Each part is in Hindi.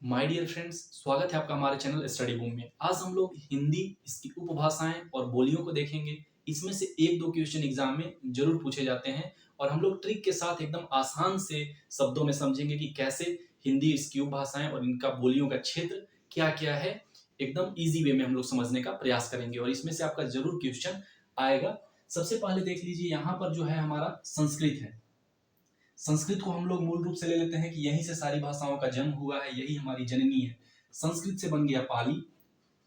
माय डियर फ्रेंड्स, स्वागत है आपका हमारे चैनल स्टडी बूम में। आज हम लोग हिंदी, इसकी उपभाषाएं और बोलियों को देखेंगे। इसमें से एक दो क्वेश्चन एग्जाम में जरूर पूछे जाते हैं और हम लोग ट्रिक के साथ एकदम आसान से शब्दों में समझेंगे कि कैसे हिंदी, इसकी उपभाषाएं और इनका बोलियों का क्षेत्र क्या क्या है। एकदम इजी वे में हम लोग समझने का प्रयास करेंगे और इसमें से आपका जरूर क्वेश्चन आएगा। सबसे पहले देख लीजिए, यहाँ पर जो है हमारा संस्कृत है। संस्कृत को हम लोग मूल रूप से ले लेते हैं कि यहीं से सारी भाषाओं का जन्म हुआ है, यही हमारी जननी है। संस्कृत से बन गया पाली,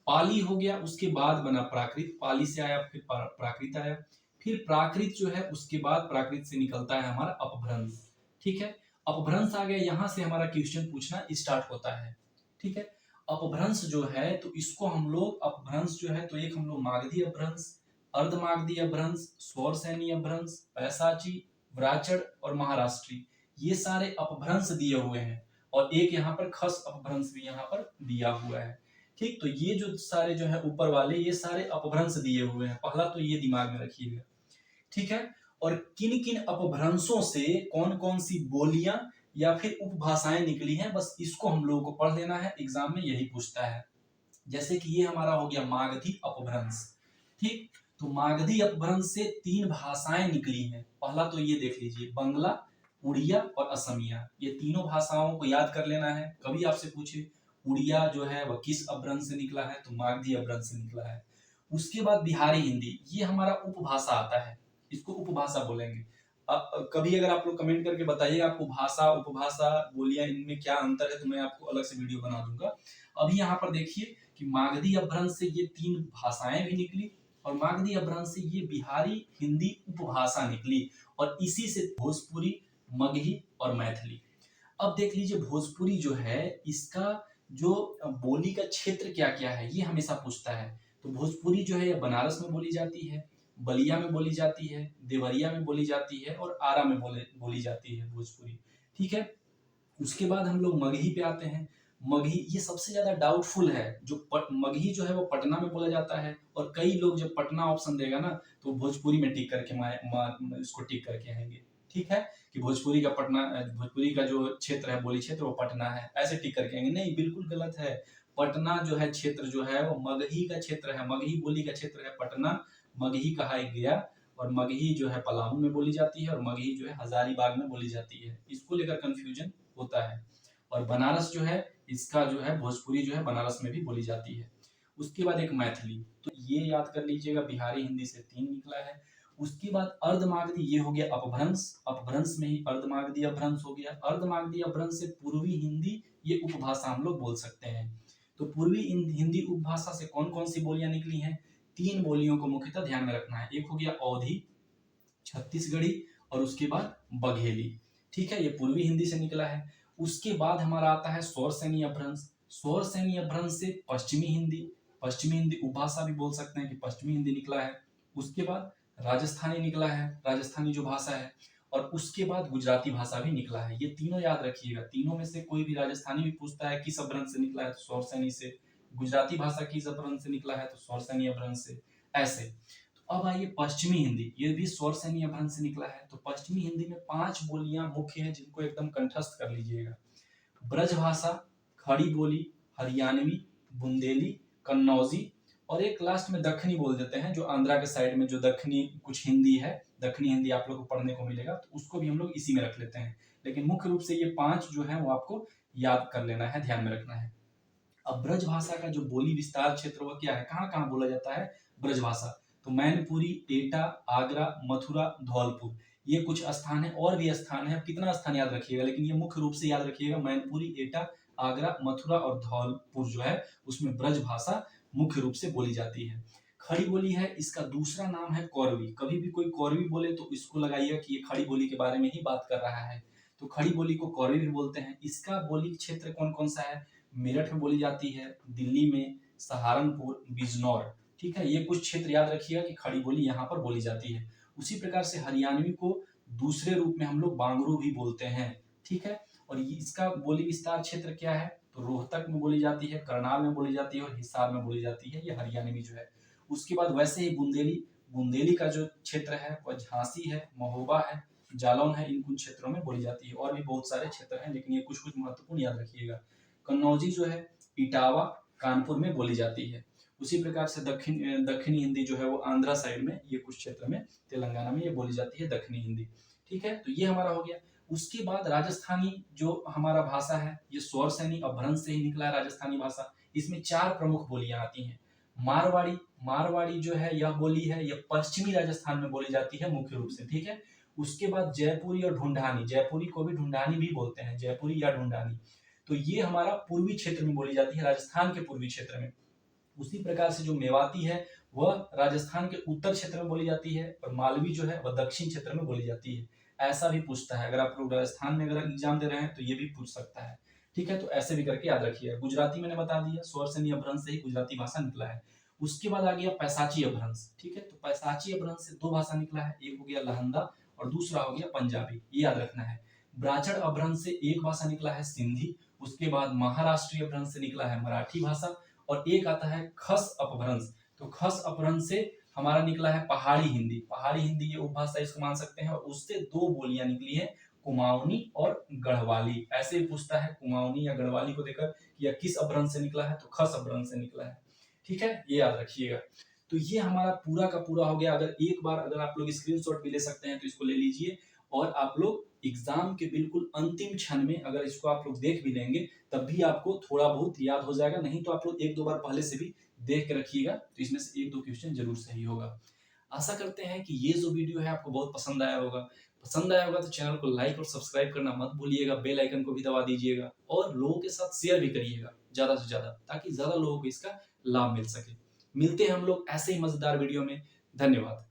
पाली हो गया, उसके बाद बना प्राकृत, पाली से आया फिर प्राकृत आया, फिर प्राकृत जो है उसके बाद प्राकृत से निकलता है हमारा अपभ्रंश। ठीक है, अपभ्रंश आ गया, यहां से हमारा क्वेश्चन पूछना स्टार्ट होता है। ठीक है, अपभ्रंश जो है तो इसको हम लोग, अपभ्रंश जो है तो एक हम लोग मागधी अपभ्रंश, अर्धमागधी अपभ्रंश, स्वर सैनी अपभ्रंश, पैसाची, व्राचड़ और महाराष्ट्री, ये सारे अपभ्रंश दिए हुए हैं और एक यहाँ पर खस अपभ्रंश भी यहाँ पर दिया हुआ है। ठीक, तो ये जो सारे जो है ऊपर वाले, ये सारे अपभ्रंश दिए हुए हैं। पहला तो ये दिमाग में रखिएगा। ठीक है, और किन किन अपभ्रंशों से कौन कौन सी बोलियां या फिर उपभाषाएं निकली हैं, बस इसको हम लोगों को पढ़ लेना है। एग्जाम में यही पूछता है। जैसे कि ये हमारा हो गया मागधी अपभ्रंश। ठीक, तो मागधी अपभ्रंश से तीन भाषाएं निकली हैं। पहला तो ये देख लीजिए, बंगला, उड़िया और असमिया। ये तीनों भाषाओं को याद कर लेना है। कभी आपसे पूछे उड़िया जो है वह किस अपभ्रंश से निकला है, तो मागधी अपभ्रंश से निकला है। उसके बाद बिहारी हिंदी, ये हमारा उपभाषा आता है, इसको उपभाषा बोलेंगे। अब कभी अगर आप लोग कमेंट करके बताइए आपको भाषा, उपभाषा, बोलियां, इनमें क्या अंतर है, तो मैं आपको अलग से वीडियो बना दूंगा। अभी यहाँ पर देखिए कि मागधी अपभ्रंश से ये तीन भाषाएं भी निकली और मागधी अपभ्रंश से ये बिहारी हिंदी उपभाषा निकली और इसी से भोजपुरी, मगही और मैथिली। अब देख लीजिए, भोजपुरी जो है इसका जो बोली का क्षेत्र क्या क्या है, ये हमेशा पूछता है। तो भोजपुरी जो है बनारस में बोली जाती है, बलिया में बोली जाती है, देवरिया में बोली जाती है और आरा में बोली जाती है भोजपुरी। ठीक है, उसके बाद हम लोग मगही पे आते हैं। मगही ये सबसे ज्यादा डाउटफुल है। जो मगही जो है वो पटना में बोला जाता है और कई लोग जब पटना ऑप्शन देगा ना तो भोजपुरी में टिक करके इसको टिक करके आएंगे। ठीक है, कि भोजपुरी का पटना, भोजपुरी का जो क्षेत्र है, बोली क्षेत्र, वो पटना है, ऐसे टिक करके आएंगे। नहीं, बिल्कुल गलत है। पटना जो है क्षेत्र जो है वो मगही का क्षेत्र है, मगही बोली का क्षेत्र है पटना। मगही कहा गया और मगही जो है पलामू में बोली जाती है और मगही जो है हजारीबाग में बोली जाती है। इसको लेकर कंफ्यूजन होता है। और बनारस जो है, इसका जो है भोजपुरी जो है बनारस में भी बोली जाती है। उसके बाद एक मैथिली, तो ये याद कर लीजिएगा, बिहारी हिंदी से तीन निकला है। उसके बाद अर्धमागधी, ये हो गया अपभ्रंश, अपभ्रंश में ही अर्धमागधी अपभ्रंश हो गया। अर्धमागधी अपभ्रंश से पूर्वी हिंदी, ये उपभाषा हम लोग बोल सकते हैं। तो पूर्वी हिंदी उपभाषा से कौन कौन सी बोलियां निकली हैं? तीन बोलियों को मुख्यतः ध्यान में रखना है। एक हो गया अवधी, छत्तीसगढ़ी और उसके बाद बघेली। ठीक है, ये पूर्वी हिंदी से निकला है। उसके बाद हमारा आता है स्वर सैनी अपभ्रंश। स्वर सैनी अपभ्रंश से पश्चिमी हिंदी, पश्चिमी हिंदी उपभाषा भी बोल सकते हैं कि पश्चिमी हिंदी निकला है। उसके बाद राजस्थानी निकला है, राजस्थानी जो भाषा है, और उसके बाद गुजराती भाषा भी निकला है। ये तीनों याद रखिएगा। तीनों में से कोई भी, राजस्थानी भी पूछता है किस अपभ्रंश से निकला है तो स्वर सैनी से, गुजराती भाषा किस अपभ्रंश से निकला है तो स्वर सैनी अपभ्रंश से, ऐसे। अब आइए पश्चिमी हिंदी, ये भी स्वर सैनी अपभ्रंश से निकला है। तो पश्चिमी हिंदी में पांच बोलियां मुख्य हैं जिनको एकदम कंठस्थ कर लीजिएगा। ब्रजभाषा, खड़ी बोली, हरियाणवी, बुंदेली, कन्नौजी और एक लास्ट में दक्षिणी बोल देते हैं, जो आंध्रा के साइड में जो दक्षिणी कुछ हिंदी है, दक्षिणी हिंदी आप लोग को पढ़ने को मिलेगा, तो उसको भी हम लोग इसी में रख लेते हैं। लेकिन मुख्य रूप से ये पांच जो है वो आपको याद कर लेना है, ध्यान में रखना है। अब ब्रज भाषा का जो बोली विस्तार क्षेत्र वो क्या है, कहाँ कहाँ बोला जाता है ब्रज भाषा? तो मैनपुरी, एटा, आगरा, मथुरा, धौलपुर, ये कुछ स्थान है। और भी स्थान है, अब कितना स्थान याद रखिएगा, लेकिन ये मुख्य रूप से याद रखिएगा। मैनपुरी, एटा, आगरा, मथुरा और धौलपुर जो है उसमें ब्रज भाषा मुख्य रूप से बोली जाती है। खड़ी बोली है, इसका दूसरा नाम है कौरवी। कभी भी कोई कौरवी बोले तो इसको लगाइएगा कि ये खड़ी बोली के बारे में ही बात कर रहा है। तो खड़ी बोली को कौरवी भी बोलते हैं। इसका बोली क्षेत्र कौन कौन सा है? मेरठ में बोली जाती है, दिल्ली में, सहारनपुर, बिजनौर। ठीक है, ये कुछ क्षेत्र याद रखिएगा कि खड़ी बोली यहाँ पर बोली जाती है। उसी प्रकार से हरियाणवी को दूसरे रूप में हम लोग बांगरू भी बोलते हैं। ठीक है, और इसका बोली विस्तार क्षेत्र क्या है? तो रोहतक में बोली जाती है, करनाल में बोली जाती है और हिसार में बोली जाती है, ये हरियाणवी जो है। उसके बाद वैसे ही बुंदेली, बुंदेली का जो क्षेत्र है वह झांसी है, महोबा है, जालौन है, इन कुछ क्षेत्रों में बोली जाती है। और भी बहुत सारे क्षेत्र हैं, लेकिन ये कुछ कुछ महत्वपूर्ण याद रखिएगा। कन्नौजी जो है इटावा कानपुर में बोली जाती है। उसी प्रकार से दक्षिणी हिंदी जो है वो आंध्रा साइड में, ये कुछ क्षेत्र में तेलंगाना में ये बोली जाती है दक्षिणी हिंदी। ठीक है, तो ये हमारा हो गया। उसके बाद राजस्थानी जो हमारा भाषा है, ये स्वर सैनी अपभ्रंश से ही निकला है राजस्थानी भाषा। इसमें 4 प्रमुख बोलियां आती हैं। मारवाड़ी, मारवाड़ी जो है यह बोली है, यह पश्चिमी राजस्थान में बोली जाती है मुख्य रूप से। ठीक है, उसके बाद जयपुरी और ढूंढानी, जयपुरी को भी ढूंढानी भी बोलते हैं, जयपुरी या ढूंढानी, तो ये हमारा पूर्वी क्षेत्र में बोली जाती है, राजस्थान के पूर्वी क्षेत्र में। उसी प्रकार से जो मेवाती है वह राजस्थान के उत्तर क्षेत्र में बोली जाती है, और मालवी जो है वह दक्षिण क्षेत्र में बोली जाती है। ऐसा भी पूछता है, अगर आप लोग राजस्थान में अगर एग्जाम दे रहे हैं तो ये भी पूछ सकता है। ठीक है, तो ऐसे भी करके याद रखिएगा। गुजराती मैंने बता दिया, स्वर सैनी अपभ्रंश से ही गुजराती भाषा निकला है। उसके बाद आ गया पैसाची अपभ्रंश। ठीक है, तो पैसाची अपभ्रंश से 2 भाषा निकला है, एक हो गया लहंदा और दूसरा हो गया पंजाबी, ये याद रखना है। ब्राह्मण अपभ्रंश से एक भाषा निकला है सिंधी। उसके बाद महाराष्ट्रीय अपभ्रंश से निकला है मराठी भाषा, और एक आता है खस अपभ्रंश। तो खस अपभ्रंश से हमारा निकला है पहाड़ी हिंदी। पहाड़ी हिंदी ये उपभाषा इसको मान सकते हैं, और उससे 2 बोलियां निकली है, कुमाऊनी और गढ़वाली। ऐसे ही पूछता है कुमाऊनी या गढ़वाली को देकर कि यह किस अपभ्रंश से निकला है, तो खस अपभ्रंश से निकला है। ठीक है, ये याद रखिएगा। तो ये हमारा पूरा का पूरा हो गया। अगर एक बार अगर आप लोग स्क्रीनशॉट भी ले सकते हैं तो इसको ले लीजिए, और आप लोग एग्जाम के बिल्कुल अंतिम क्षण में अगर इसको आप लोग देख भी लेंगे तब भी आपको थोड़ा बहुत याद हो जाएगा। नहीं तो आप लोग 1-2 बार पहले से भी देख के रखिएगा, तो इसमें से 1-2 क्वेश्चन जरूर सही होगा। आशा करते हैं कि ये जो वीडियो है आपको बहुत पसंद आया होगा। पसंद आया होगा तो चैनल को लाइक और सब्सक्राइब करना मत भूलिएगा, बेल आइकन को भी दबा दीजिएगा, और लोगों के साथ शेयर भी करिएगा ज्यादा से ज्यादा, ताकि ज्यादा लोगों को इसका लाभ मिल सके। मिलते हैं हम लोग ऐसे ही मजेदार वीडियो में। धन्यवाद।